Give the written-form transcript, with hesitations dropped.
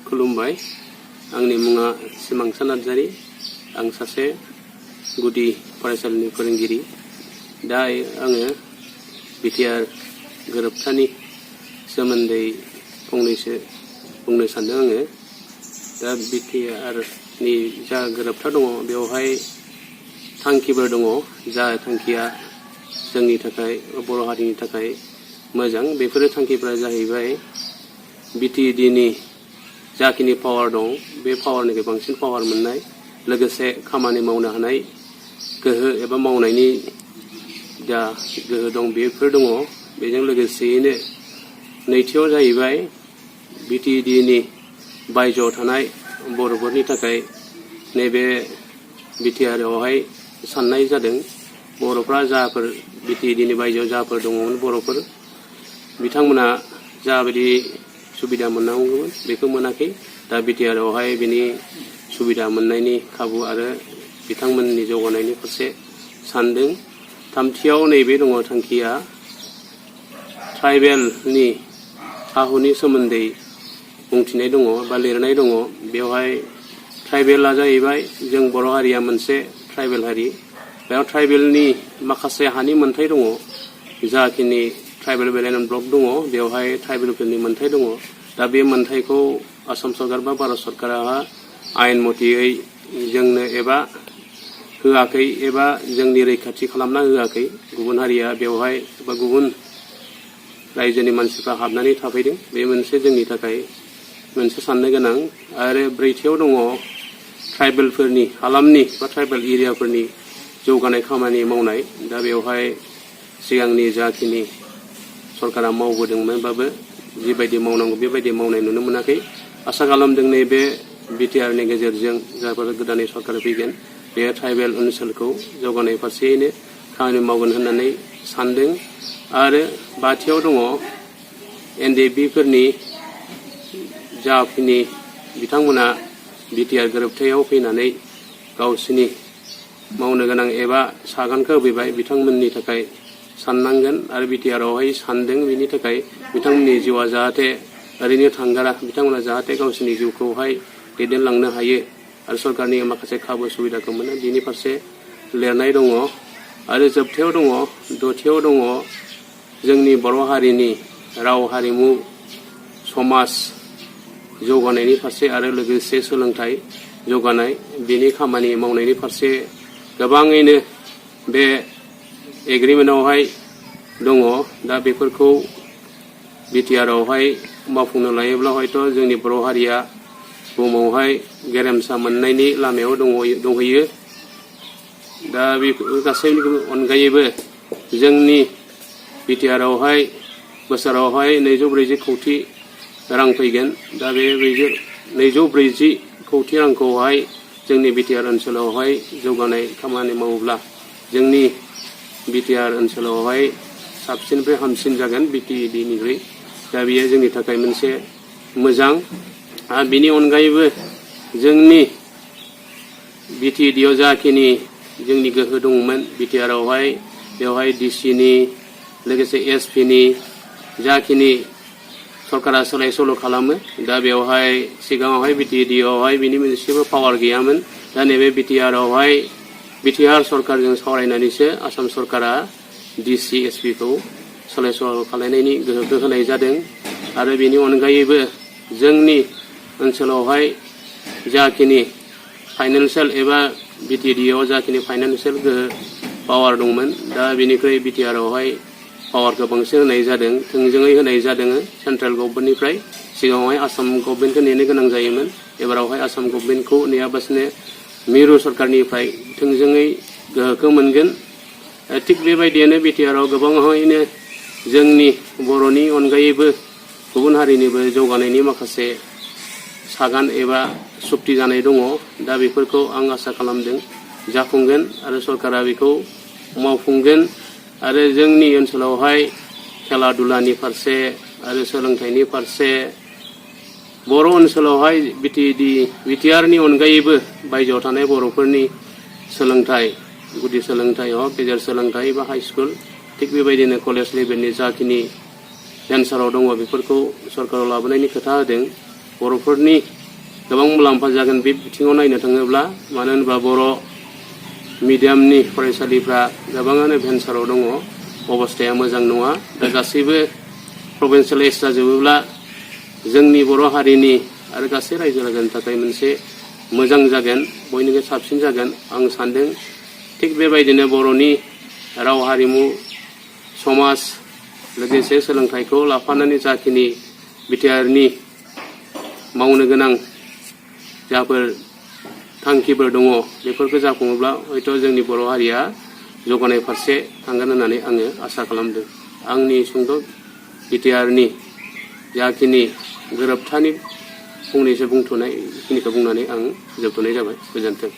खुलुमबाय आंनि मुङा सिमांसा नार्जारी आं सासे गुदि फरायसालिनि फोरोंगिरि दा आङो BTR गोरोबथानि सोमोन्दै फंनैसो बुंनो सानदों आङो दा BTR नि जा गोरोबथा दङ बेवहाय थांखिफोर दङ जा थांखिया जोंनि थाखाय बर' हारिनि थाखाय मोजां बेफोर थांखिफोरा जाहैबाय BTD नि जाखिनि पावार दं बे पावारनिफ्राय बांसिन पावार मोननाय लोगोसे खामानि मावनो हानाय गोहो एबा मावनायनि जा गोहो दं बेफोर दङ बेजों लोगोसेयैनो नैथियाव जाहैबाय BTD नि बायजोआव थानाय बर'फोरनि थाखाय नैबे BTR आवहाय साननाय जादों बर'फ्रा जाफोर BTD नि बायजोआव जाफोर दङमोन बर'फोर बिथांमोना जाबायदि सुबिदा मोननांगौमोन बेखौ मोनाखै दा BTR आवहाय बिनि सुबिदा मोननायनि खाबु आरो बिथांमोननि जौगानायनि फारसे सानदों थामथियाव नैबे दङ थांखिया ट्राइबेलनि हाहुनि सोमोन्दै बुंथिनाय दङ बा लिरनाय दङ बेवहाय ट्राइबेला जाहैबाय जों बर' हारिया मोनसे ट्राइबेल हारि बेयाव ट्राइबेलनि माखासे हानि मोन्थाय दङ जाखिनि ट्राइबेल बेलेन ब्लक दङ बेवहाय ट्राइबेलफोरनि मोन्थाय दङ दा बे मोन्थायखौ आसाम सरकार बा भारत सरकारा आयेन मथेयै जोंनो एबा होआखै एबा जोंनि रैखाथि खालामना होआखै गुबुन हारिया बेवहाय बा गुबुन रायजोनि मानसिफ्रा हाबनानै थाफैदों बे मोनसे जोंनि थाखाय मोनसे साननो गोनां आरो ब्रैथियाव दङ ट्राइबेलफोरनि हालामनि बा ट्राइबेल एरियाफोरनि जौगानाय खामानि मावनाय दा बेवहाय सिगांनि जाखिनि सरकारा मावबोदोंमोनबाबो जिबायदि मावनांगौ बेबायदि मावनाय नुनो मोनाखै आसा खालामदों नैबे BTR नि गेजेरजों जायफोर गोदानै सरकार फैगोन बे ट्राइबेल ओनसोलखौ जौगानाय फारसेयैनो खामानि मावगोन होननानै सानदों आरो बाथियाव दङ NDB फोरनि जाखिनि बिथांमोना BTR गोरोबथायाव फैनानै गावसिनि मावनो गोनां एबा सागानखौ होफैबाय बिथांमोननि थाखाय साननांगोन आरो BTR आवहाय सानदों बिनि थाखाय बिथांमोननि जिउआ जाहाथे ओरैनो थांगारा बिथांमोना जाहाथे गावसिनि जिउखौहाय दैदेनलांनो हायो आरो सरकारनि माखासे खाबु सुबिदाखौ मोनो बिनि फारसे लिरनाय दङ आरो जोबथायाव दङ दथियाव दङ जोंनि बर' हारिनि राव हारिमु समाज जौगानायनि फारसे आरो लोगोसे सोलोंथाइ जौगानाय बेनि खामानि मावनायनि फारसे गोबाङैनो बे एग्रिमेन्टआवहाय दङ दा बेफोरखौ BTR आवहाय मावफुंनो लायोब्ला हयथ' जोंनि बर' हारिया बुहुमावहाय गेरेमसा मोननायनि लामायाव दंहैयो दा बेफोर गासैनि अनगायैबो जोंनि BTR आवहाय बोसोरावहाय 240 कौटि रां फैगोन दा बे 240 कौटि रांखौहाय जोंनि BTR ओनसोलावहाय जौगानाय खामानि मावोब्ला जोंनि BTR ओनसोलावहाय साबसिननिफ्राय हामसिन जागोन BTD निख्रुइ दा बेयो जोंनि थाखाय मोनसे मोजां आरो बेनि अनगायैबो जोंनि BTD आव जाखिनि जोंनि गोहो दंमोन BTR आवहाय बेवहाय DC नि लोगोसे SP नि जाखिनि सरकारा सोलाय सोल' खालामो दा बेवहाय सिगाङावहाय BTD आवहाय बिनि मोनसेबो पावार गैयामोन दा नैबे BTR आवहाय BTR सरकारजों सावरायनानैसो आसाम सरकारा DC SP खौ सोलाय सोल' खालामनायनि गोहोखौ होनाय जादों आरो बेनि अनगायैबो जोंनि ओनसोलावहाय जाखिनि फाइनान्सियेल एबा BTD आव जाखिनि फाइनान्सियेल गोहो पावार दंमोन दा बेनिख्रुइ BTR आवहाय पावारखौ बांसिन होनाय जादों थोंजोङै होनाय जादों सेन्ट्रेल गभर्नमेन्टनिफ्राय सिगाङावहाय आसाम गभर्नमेन्टखौ नेनो गोनां जायोमोन एबारावहाय आसाम गभर्नमेन्टखौ नेयाबासिनो मिरु सरकारनिफ्राय थोंजोङै गोहोखौ मोनगोन थिग बेबायदियैनो BTR आव गोबाङैनो जोंनि बर'नि अनगायैबो गुबुन हारिनिबो जौगानायनि माखासे सागान एबा सुक्ति जानाय दङ दा बेफोरखौ आं आसा खालामदों जाफुंगोन आरो सरकारा बेखौ मावफुंगोन आरो जोंनि ओनसोलावहाय खेला दुलानि फारसे आरो सोलोंथाइनि फारसे बर' ओनसोलावहाय BTR नि अनगायैबो बायजोआव थानाय बर'फोरनि सोलोंथाइ गुदि सोलोंथाइ हक गेजेर सोलोंथाइ बा हाई स्कुल थिग बेबायदिनो कलेज लेभेलनि जाखिनि एन्साराव दङ बेफोरखौ सरकाराव लाबोनायनि खोथा होदों बर'फोरनि गोबां मुलाम्फा जागोन बे बिथिङाव नायनो थाङोब्ला। मानो होनोबा बर' मिडियामनि फरायसालिफ्रा गोबाङानो भेन्साराव दङ, अबस्थाया मोजां नङा। दा गासैबो प्रभिन्सियेलाइज जाजोबोब्ला जोंनि बर' हारिनि आरो गासै रायजो राजानि थाखाय मोनसे मोजां जागोन, बयनिख्रुइ साबसिन जागोन आं सान्दों। थिग बेबायदिनो बर'नि राव हारिमु समाज लोगोसे सोलोंथाइखौ लाफानानै जाखिनि बिटिआरनि मावनो गोनां जाफोर थांखिफोर दङ बेफोरखौ जाफुङोब्ला हयथ' जोंनि बर' हारिया जौगानाय फारसे थांगोन होननानै आङो आसा खालामदों। आंनि सुंद' बिटिआरनि जाखिनि गोरोबथानि फंनैसो बुंथ'नाय खिनिखौ बुंनानै आं फोजोबथ'नाय जाबाय। गोजोन्थों।